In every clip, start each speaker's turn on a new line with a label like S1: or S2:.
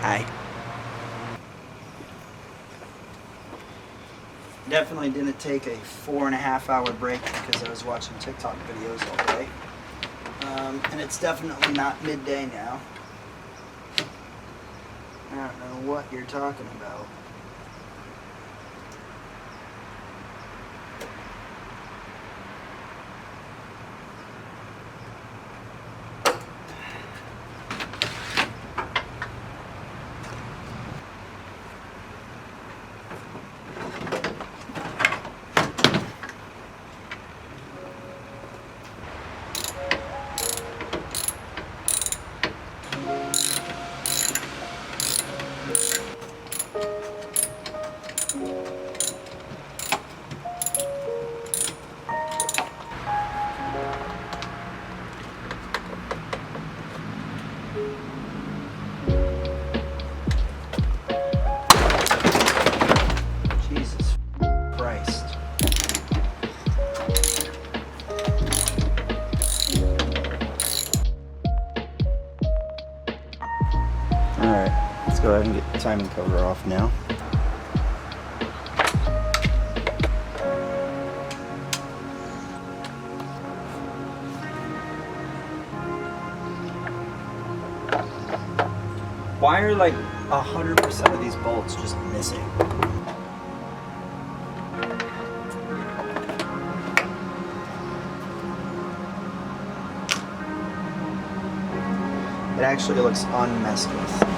S1: Hi. Definitely didn't take a 4.5-hour break because I was watching TikTok videos all day. And it's definitely not midday now. I don't know what you're talking about. Jesus Christ. Alright, let's go ahead and get the timing cover off now. Why are like 100% of these bolts just missing? It actually looks unmessed with.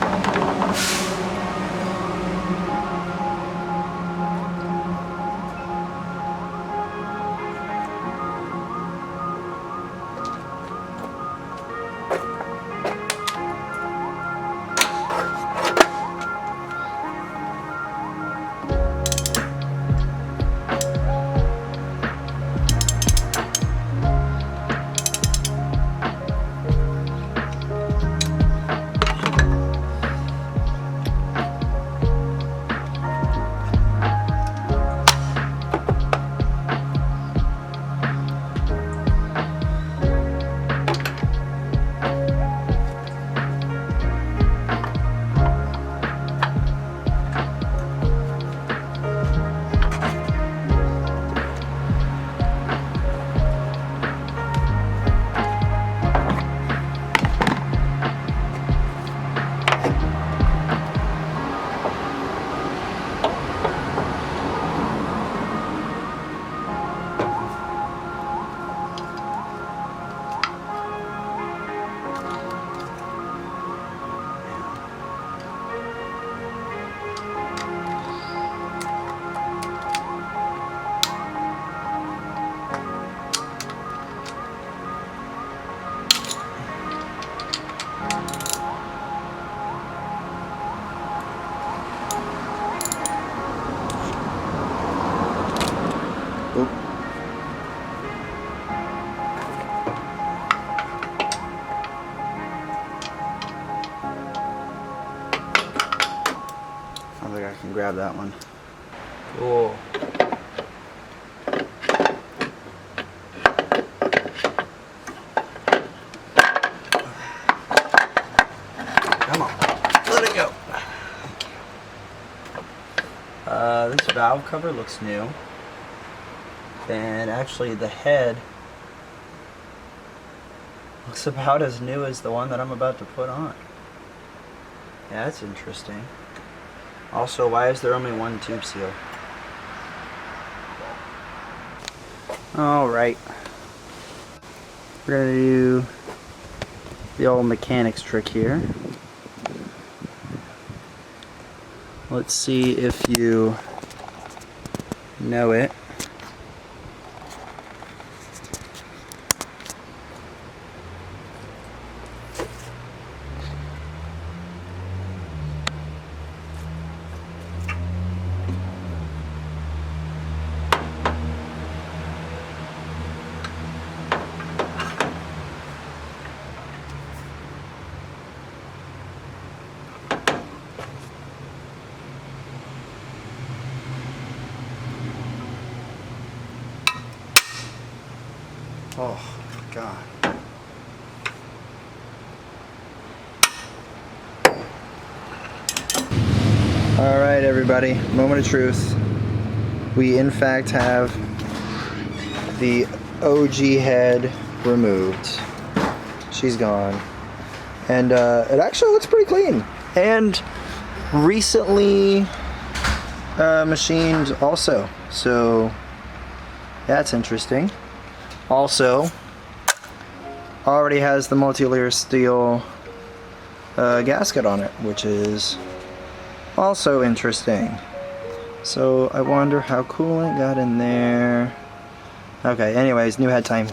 S1: I think I can grab that one. Cool. Come on, let it go. This valve cover looks new. And actually the head looks about as new as the one that I'm about to put on. Yeah, that's interesting. Also, why is there only one tube seal? Alright. We're going to do the old mechanics trick here. Let's see if you know it. Oh, God. Alright everybody, moment of truth. We in fact have the OG head removed. She's gone. And it actually looks pretty clean. And recently machined also. So that's interesting. Also, already has the multi-layer steel gasket on it, which is also interesting. So I wonder how coolant got in there. Okay, anyways, new head time.